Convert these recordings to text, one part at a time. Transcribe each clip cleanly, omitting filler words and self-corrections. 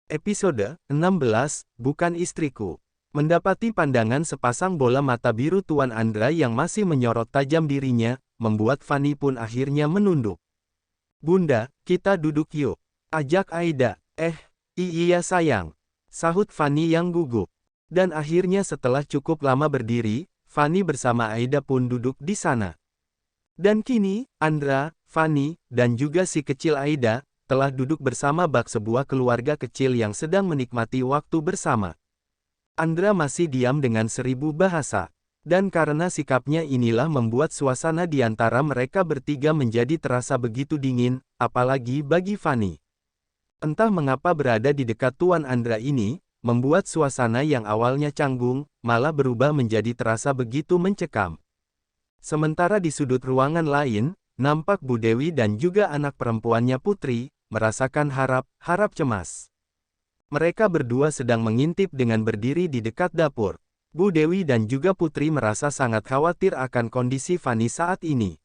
Episode 16, Bukan Istriku. Mendapati pandangan sepasang bola mata biru Tuan Andra yang masih menyorot tajam dirinya, membuat Fanny pun akhirnya menunduk. "Bunda, kita duduk yuk," ajak Aida. Iya sayang," sahut Fanny yang gugup. Dan akhirnya setelah cukup lama berdiri, Fanny bersama Aida pun duduk di sana. Dan kini, Andra, Fanny, dan juga si kecil Aida, telah duduk bersama bak sebuah keluarga kecil yang sedang menikmati waktu bersama. Andra masih diam dengan 1000 bahasa. Dan karena sikapnya inilah membuat suasana di antara mereka bertiga menjadi terasa begitu dingin, apalagi bagi Fanny. Entah mengapa berada di dekat Tuan Andra ini, membuat suasana yang awalnya canggung, malah berubah menjadi terasa begitu mencekam. Sementara di sudut ruangan lain, nampak Bu Dewi dan juga anak perempuannya Putri, merasakan harap cemas. Mereka berdua sedang mengintip dengan berdiri di dekat dapur. Bu Dewi dan juga Putri merasa sangat khawatir akan kondisi Fanny saat ini.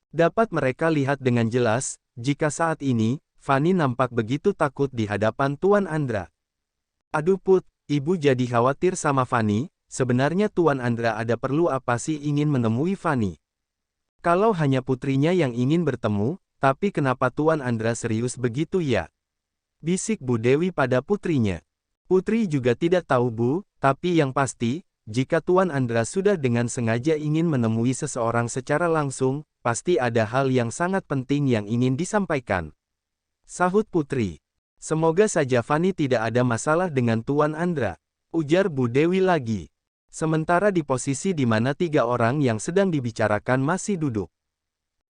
Dapat mereka lihat dengan jelas, jika saat ini, Fanny nampak begitu takut di hadapan Tuan Andra. "Aduh Put, Ibu jadi khawatir sama Fanny, sebenarnya Tuan Andra ada perlu apa sih ingin menemui Fanny? Kalau hanya putrinya yang ingin bertemu, tapi kenapa Tuan Andra serius begitu ya?" bisik Bu Dewi pada putrinya. "Putri juga tidak tahu Bu, tapi yang pasti, jika Tuan Andra sudah dengan sengaja ingin menemui seseorang secara langsung, pasti ada hal yang sangat penting yang ingin disampaikan," sahut Putri. "Semoga saja Fanny tidak ada masalah dengan Tuan Andra," ujar Bu Dewi lagi. Sementara di posisi di mana 3 orang yang sedang dibicarakan masih duduk.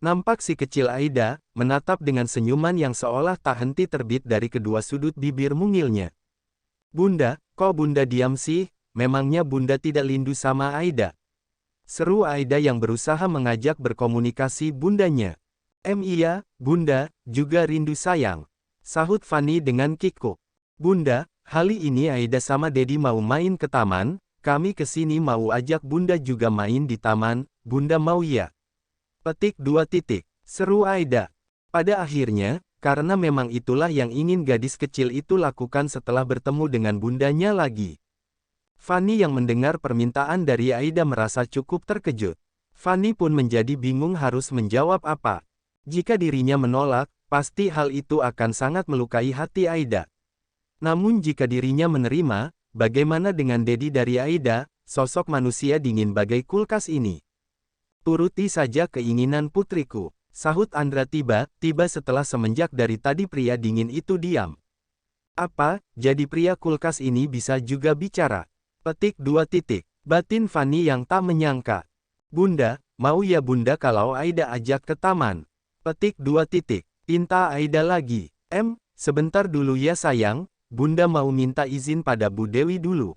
Nampak si kecil Aida, menatap dengan senyuman yang seolah tak henti terbit dari kedua sudut bibir mungilnya. "Bunda, kok Bunda diam sih? Memangnya Bunda tidak rindu sama Aida?" seru Aida yang berusaha mengajak berkomunikasi bundanya. Iya, Bunda, juga rindu sayang," sahut Fanny dengan kikuk. "Bunda, hari ini Aida sama Dedi mau main ke taman, kami kesini mau ajak Bunda juga main di taman, Bunda mau ya?" Seru Aida. Pada akhirnya, karena memang itulah yang ingin gadis kecil itu lakukan setelah bertemu dengan bundanya lagi. Fanny yang mendengar permintaan dari Aida merasa cukup terkejut. Fanny pun menjadi bingung harus menjawab apa. Jika dirinya menolak, pasti hal itu akan sangat melukai hati Aida. Namun jika dirinya menerima, bagaimana dengan Dedi dari Aida, sosok manusia dingin bagai kulkas ini? "Turuti saja keinginan putriku," sahut Andra tiba-tiba setelah semenjak dari tadi pria dingin itu diam. "Apa, jadi pria kulkas ini bisa juga bicara?" Batin Fanny yang tak menyangka. "Bunda, mau ya Bunda kalau Aida ajak ke taman?" Pinta Aida lagi. Sebentar dulu ya sayang, Bunda mau minta izin pada Bu Dewi dulu,"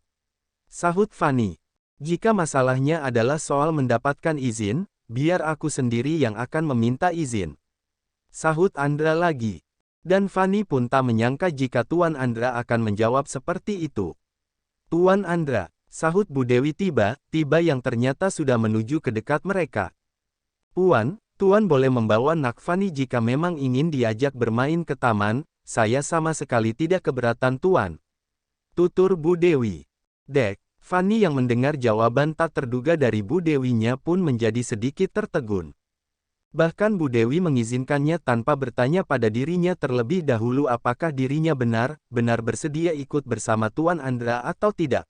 sahut Fanny. "Jika masalahnya adalah soal mendapatkan izin, biar aku sendiri yang akan meminta izin," sahut Andra lagi. Dan Fanny pun tak menyangka jika Tuan Andra akan menjawab seperti itu. "Tuan Andra," sahut Bu Dewi tiba-tiba yang ternyata sudah menuju ke dekat mereka. Tuan boleh membawa Nak Fanny jika memang ingin diajak bermain ke taman, saya sama sekali tidak keberatan Tuan," tutur Bu Dewi. Fanny yang mendengar jawaban tak terduga dari Bu Dewinya pun menjadi sedikit tertegun. Bahkan Bu Dewi mengizinkannya tanpa bertanya pada dirinya terlebih dahulu apakah dirinya benar-benar bersedia ikut bersama Tuan Andra atau tidak.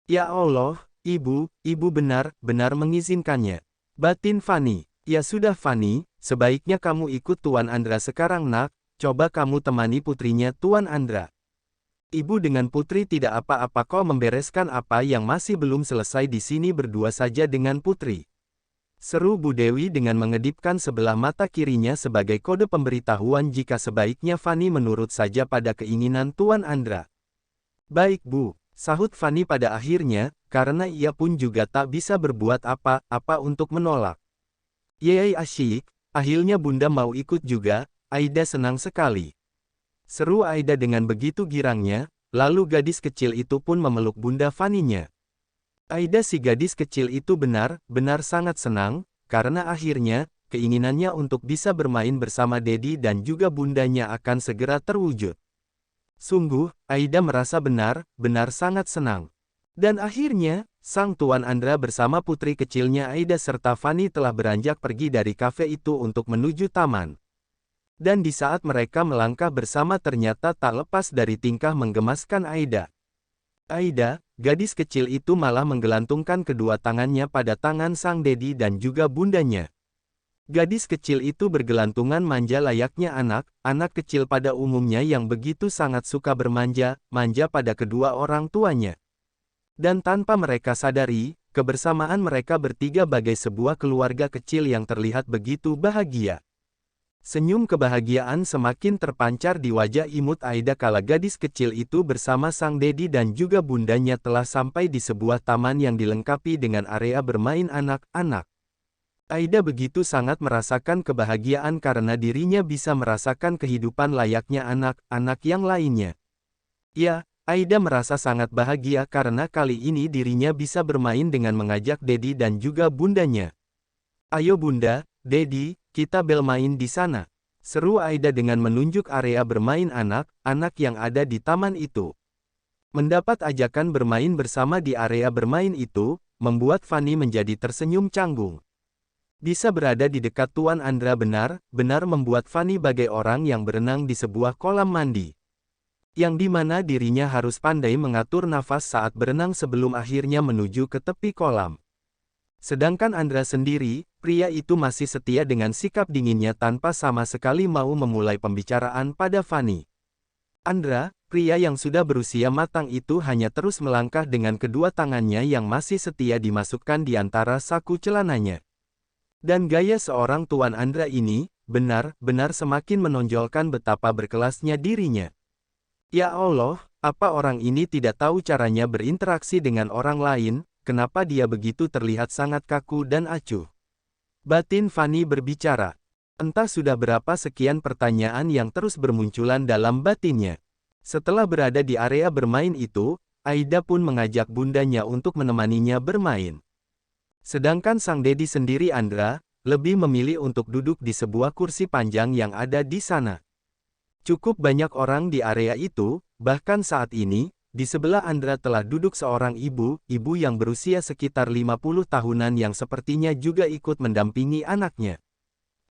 "Ya Allah, Ibu benar-benar mengizinkannya," batin Fanny. "Ya sudah Fanny, sebaiknya kamu ikut Tuan Andra sekarang Nak, coba kamu temani putrinya Tuan Andra. Ibu dengan Putri tidak apa-apa kok membereskan apa yang masih belum selesai di sini berdua saja dengan Putri," seru Bu Dewi dengan mengedipkan sebelah mata kirinya sebagai kode pemberitahuan jika sebaiknya Fanny menurut saja pada keinginan Tuan Andra. "Baik Bu," sahut Fanny pada akhirnya, karena ia pun juga tak bisa berbuat apa-apa untuk menolak. "Yeay asyik, akhirnya Bunda mau ikut juga, Aida senang sekali," seru Aida dengan begitu girangnya, lalu gadis kecil itu pun memeluk Bunda Fanny-nya. Aida si gadis kecil itu benar-benar sangat senang, karena akhirnya, keinginannya untuk bisa bermain bersama Dedi dan juga bundanya akan segera terwujud. Sungguh, Aida merasa benar-benar sangat senang. Dan akhirnya, sang Tuan Andra bersama putri kecilnya Aida serta Fanny telah beranjak pergi dari kafe itu untuk menuju taman. Dan di saat mereka melangkah bersama ternyata tak lepas dari tingkah menggemaskan Aida. Aida, gadis kecil itu malah menggelantungkan kedua tangannya pada tangan sang dedi dan juga bundanya. Gadis kecil itu bergelantungan manja layaknya anak kecil pada umumnya yang begitu sangat suka bermanja-manja pada kedua orang tuanya. Dan tanpa mereka sadari, kebersamaan mereka bertiga bagai sebuah keluarga kecil yang terlihat begitu bahagia. Senyum kebahagiaan semakin terpancar di wajah imut Aida kala gadis kecil itu bersama sang dedi dan juga bundanya telah sampai di sebuah taman yang dilengkapi dengan area bermain anak-anak. Aida begitu sangat merasakan kebahagiaan karena dirinya bisa merasakan kehidupan layaknya anak-anak yang lainnya. Ya, Aida merasa sangat bahagia karena kali ini dirinya bisa bermain dengan mengajak dedi dan juga bundanya. "Ayo bunda, dedi, kita bermain di sana," seru Aida dengan menunjuk area bermain anak-anak yang ada di taman itu. Mendapat ajakan bermain bersama di area bermain itu, membuat Fanny menjadi tersenyum canggung. Bisa berada di dekat Tuan Andra benar-benar membuat Fanny bagai orang yang berenang di sebuah kolam mandi. Yang dimana dirinya harus pandai mengatur nafas saat berenang sebelum akhirnya menuju ke tepi kolam. Sedangkan Andra sendiri, pria itu masih setia dengan sikap dinginnya tanpa sama sekali mau memulai pembicaraan pada Fanny. Andra, pria yang sudah berusia matang itu hanya terus melangkah dengan kedua tangannya yang masih setia dimasukkan di antara saku celananya. Dan gaya seorang Tuan Andra ini, benar-benar semakin menonjolkan betapa berkelasnya dirinya. Ya Allah, apa orang ini tidak tahu caranya berinteraksi dengan orang lain, kenapa dia begitu terlihat sangat kaku dan acuh? Batin Fanny berbicara. Entah sudah berapa sekian pertanyaan yang terus bermunculan dalam batinnya. Setelah berada di area bermain itu, Aida pun mengajak bundanya untuk menemaninya bermain. Sedangkan sang dedi sendiri Andra, lebih memilih untuk duduk di sebuah kursi panjang yang ada di sana. Cukup banyak orang di area itu, bahkan saat ini, di sebelah Andra telah duduk seorang ibu yang berusia sekitar 50 tahunan yang sepertinya juga ikut mendampingi anaknya.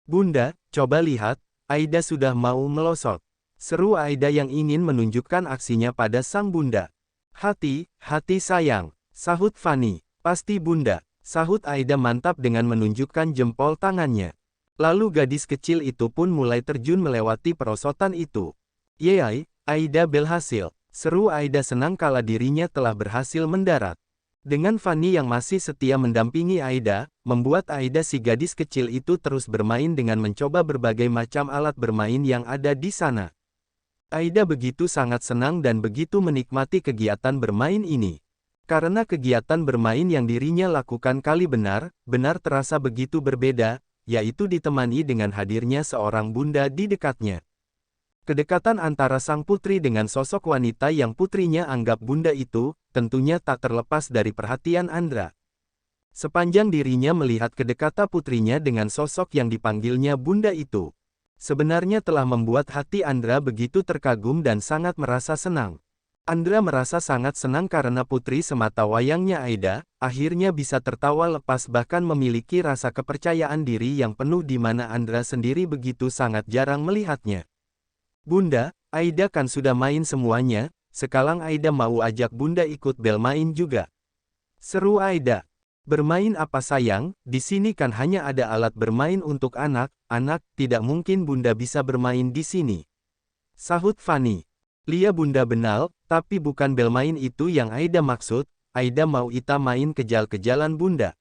"Bunda, coba lihat, Aida sudah mau melosot," seru Aida yang ingin menunjukkan aksinya pada sang bunda. Hati sayang," sahut Fanny. "Pasti bunda," sahut Aida mantap dengan menunjukkan jempol tangannya. Lalu gadis kecil itu pun mulai terjun melewati perosotan itu. "Yeay, Aida berhasil," seru Aida senang kala dirinya telah berhasil mendarat. Dengan Fanny yang masih setia mendampingi Aida, membuat Aida si gadis kecil itu terus bermain dengan mencoba berbagai macam alat bermain yang ada di sana. Aida begitu sangat senang dan begitu menikmati kegiatan bermain ini. Karena kegiatan bermain yang dirinya lakukan kali benar-benar terasa begitu berbeda, yaitu ditemani dengan hadirnya seorang bunda di dekatnya. Kedekatan antara sang putri dengan sosok wanita yang putrinya anggap bunda itu, tentunya tak terlepas dari perhatian Andra. Sepanjang dirinya melihat kedekatan putrinya dengan sosok yang dipanggilnya bunda itu, sebenarnya telah membuat hati Andra begitu terkagum dan sangat merasa senang. Andra merasa sangat senang karena putri semata wayangnya Aida, akhirnya bisa tertawa lepas bahkan memiliki rasa kepercayaan diri yang penuh di mana Andra sendiri begitu sangat jarang melihatnya. "Bunda, Aida kan sudah main semuanya, sekarang Aida mau ajak bunda ikut bermain juga," seru Aida. "Bermain apa sayang, di sini kan hanya ada alat bermain untuk anak-anak, tidak mungkin bunda bisa bermain di sini," sahut Fanny. "Lia bunda benal, tapi bukan bermain itu yang Aida maksud, Aida mau ita main kejar-kejaran bunda."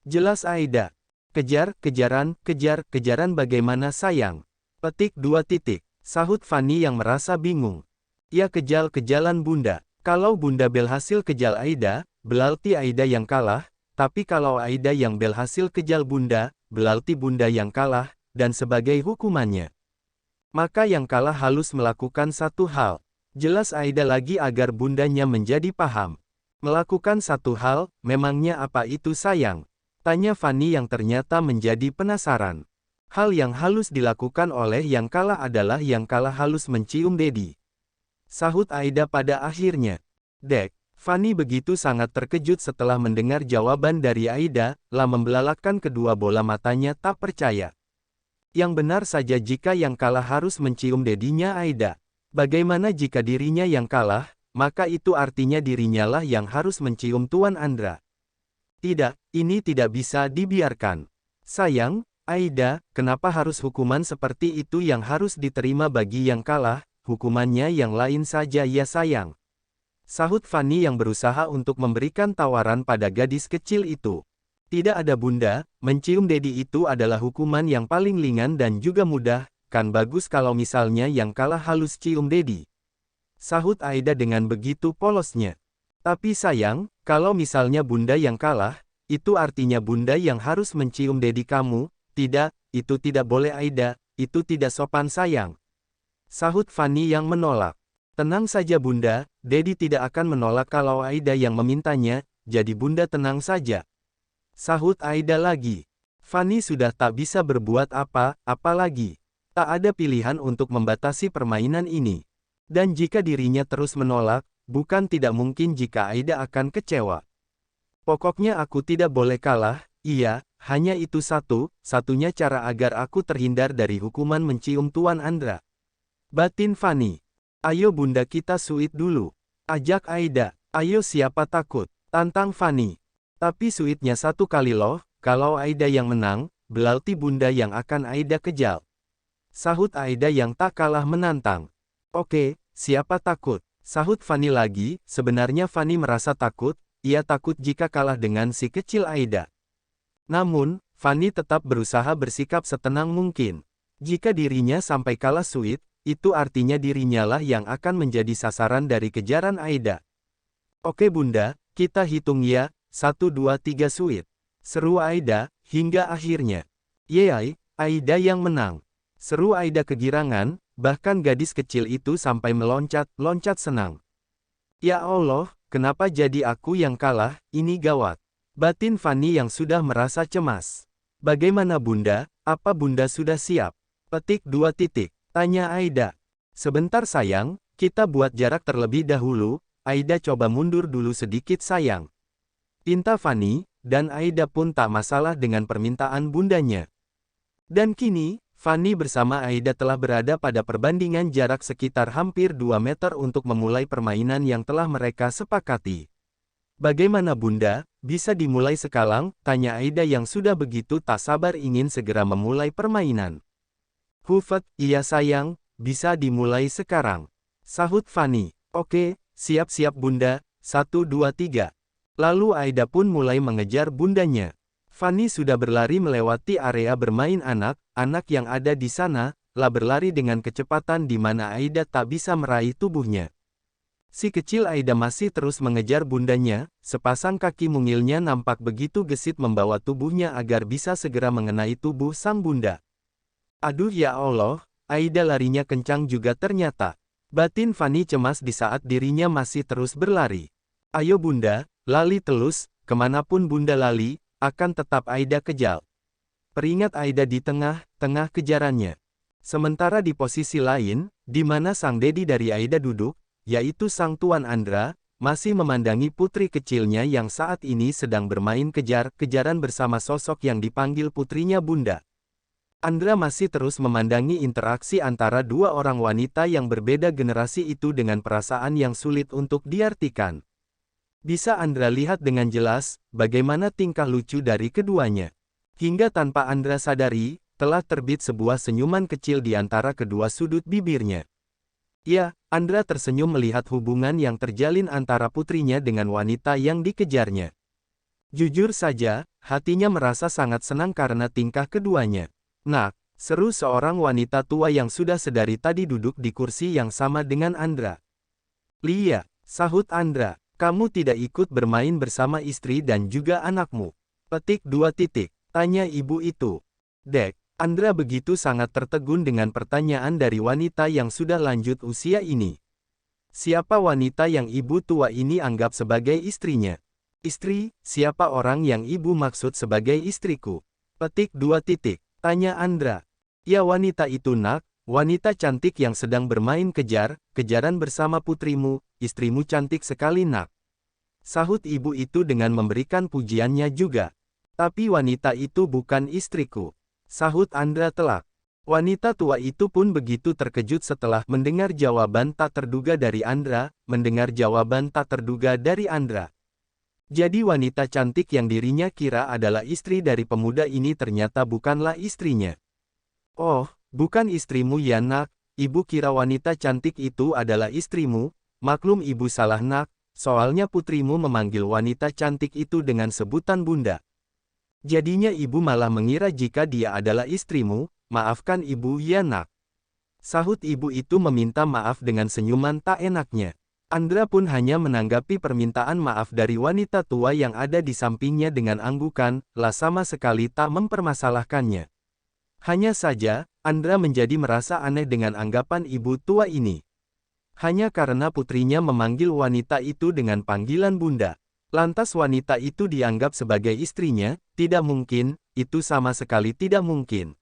"Jelas Aida. Kejar-kejaran bagaimana sayang?" Petik 2 titik. Sahut Fanny yang merasa bingung. "Ya kejar-kejaran bunda. Kalau bunda berhasil kejar Aida, berarti Aida yang kalah, tapi kalau Aida yang berhasil kejar bunda, berarti bunda yang kalah, dan sebagai hukumannya, maka yang kalah harus melakukan satu hal." Jelas Aida lagi agar bundanya menjadi paham. "Melakukan satu hal, memangnya apa itu sayang?" tanya Fanny yang ternyata menjadi penasaran. "Hal yang halus dilakukan oleh yang kalah adalah yang kalah halus mencium dedi." Sahut Aida pada akhirnya. Dek, Fanny begitu sangat terkejut setelah mendengar jawaban dari Aida, lah membelalakkan kedua bola matanya tak percaya. Yang benar saja jika yang kalah harus mencium dedinya Aida. Bagaimana jika dirinya yang kalah, maka itu artinya dirinya lah yang harus mencium Tuan Andra. Tidak, ini tidak bisa dibiarkan. Sayang, Aida, kenapa harus hukuman seperti itu yang harus diterima bagi yang kalah, hukumannya yang lain saja ya sayang. Sahut Fanny yang berusaha untuk memberikan tawaran pada gadis kecil itu. Tidak ada bunda, mencium Dedi itu adalah hukuman yang paling ringan dan juga mudah, kan bagus kalau misalnya yang kalah halus cium Dedi. Sahut Aida dengan begitu polosnya. Tapi sayang, kalau misalnya bunda yang kalah, itu artinya bunda yang harus mencium Dedi kamu. Tidak, itu tidak boleh Aida, itu tidak sopan sayang. Sahut Fanny yang menolak. Tenang saja bunda, Dedi tidak akan menolak kalau Aida yang memintanya, jadi bunda tenang saja. Sahut Aida lagi. Fanny sudah tak bisa berbuat apa lagi. Tak ada pilihan untuk membatasi permainan ini. Dan jika dirinya terus menolak, bukan tidak mungkin jika Aida akan kecewa. Pokoknya aku tidak boleh kalah, iya, hanya itu satunya cara agar aku terhindar dari hukuman mencium Tuan Andra. Batin Fanny. Ayo bunda kita suit dulu. Ajak Aida. Ayo siapa takut. Tantang Fanny. Tapi suitnya satu kali loh, kalau Aida yang menang, berarti bunda yang akan Aida kejal. Sahut Aida yang tak kalah menantang. Oke, siapa takut? Sahut Fanny lagi, sebenarnya Fanny merasa takut, ia takut jika kalah dengan si kecil Aida. Namun, Fanny tetap berusaha bersikap setenang mungkin. Jika dirinya sampai kalah suit, itu artinya dirinya lah yang akan menjadi sasaran dari kejaran Aida. Oke bunda, kita hitung ya, 1 2 3 suit. Seru Aida, hingga akhirnya. Yeay, Aida yang menang. Seru Aida kegirangan, bahkan gadis kecil itu sampai meloncat senang. Ya Allah, kenapa jadi aku yang kalah, ini gawat. Batin Fanny yang sudah merasa cemas. Bagaimana bunda, apa bunda sudah siap? Petik 2 titik, tanya Aida. Sebentar sayang, kita buat jarak terlebih dahulu, Aida coba mundur dulu sedikit sayang. Pinta Fanny, dan Aida pun tak masalah dengan permintaan bundanya. Dan kini, Fanny bersama Aida telah berada pada perbandingan jarak sekitar hampir 2 meter untuk memulai permainan yang telah mereka sepakati. Bagaimana bunda, bisa dimulai sekarang? Tanya Aida yang sudah begitu tak sabar ingin segera memulai permainan. Hufet, iya sayang, bisa dimulai sekarang. Sahut Fanny. Oke, siap-siap bunda, 1 2 3. Lalu Aida pun mulai mengejar bundanya. Fanny sudah berlari melewati area bermain anak-anak yang ada di sana, lah berlari dengan kecepatan di mana Aida tak bisa meraih tubuhnya. Si kecil Aida masih terus mengejar bundanya, sepasang kaki mungilnya nampak begitu gesit membawa tubuhnya agar bisa segera mengenai tubuh sang bunda. Aduh ya Allah, Aida larinya kencang juga ternyata. Batin Fanny cemas di saat dirinya masih terus berlari. Ayo bunda, lali telus, kemanapun bunda lali, akan tetap Aida kejal. Peringat Aida di tengah-tengah kejarannya. Sementara di posisi lain, di mana sang dedi dari Aida duduk, yaitu sang Tuan Andra, masih memandangi putri kecilnya yang saat ini sedang bermain kejar-kejaran bersama sosok yang dipanggil putrinya bunda. Andra masih terus memandangi interaksi antara dua orang wanita yang berbeda generasi itu dengan perasaan yang sulit untuk diartikan. Bisa Andra lihat dengan jelas, bagaimana tingkah lucu dari keduanya. Hingga tanpa Andra sadari, telah terbit sebuah senyuman kecil di antara kedua sudut bibirnya. Ya, Andra tersenyum melihat hubungan yang terjalin antara putrinya dengan wanita yang dikejarnya. Jujur saja, hatinya merasa sangat senang karena tingkah keduanya. Nak, seru seorang wanita tua yang sudah sedari tadi duduk di kursi yang sama dengan Andra. Lia, sahut Andra. Kamu tidak ikut bermain bersama istri dan juga anakmu. Petik 2 titik, tanya ibu itu. Dek, Andra begitu sangat tertegun dengan pertanyaan dari wanita yang sudah lanjut usia ini. Siapa wanita yang ibu tua ini anggap sebagai istrinya? Istri, siapa orang yang ibu maksud sebagai istriku? Petik 2 titik, tanya Andra. Ya wanita itu nak, Wanita cantik yang sedang bermain kejar-kejaran bersama putrimu, istrimu cantik sekali nak. Sahut ibu itu dengan memberikan pujiannya juga. Tapi wanita itu bukan istriku. Sahut Andra telak. Wanita tua itu pun begitu terkejut setelah mendengar jawaban tak terduga dari Andra, Jadi wanita cantik yang dirinya kira adalah istri dari pemuda ini ternyata bukanlah istrinya. Oh, bukan istrimu ya nak, ibu kira wanita cantik itu adalah istrimu, maklum ibu salah nak, soalnya putrimu memanggil wanita cantik itu dengan sebutan bunda. Jadinya ibu malah mengira jika dia adalah istrimu, maafkan ibu ya nak. Sahut ibu itu meminta maaf dengan senyuman tak enaknya. Andra pun hanya menanggapi permintaan maaf dari wanita tua yang ada di sampingnya dengan anggukan, lah sama sekali tak mempermasalahkannya. Hanya saja, Andra menjadi merasa aneh dengan anggapan ibu tua ini. Hanya karena putrinya memanggil wanita itu dengan panggilan bunda. Lantas wanita itu dianggap sebagai istrinya, tidak mungkin, itu sama sekali tidak mungkin.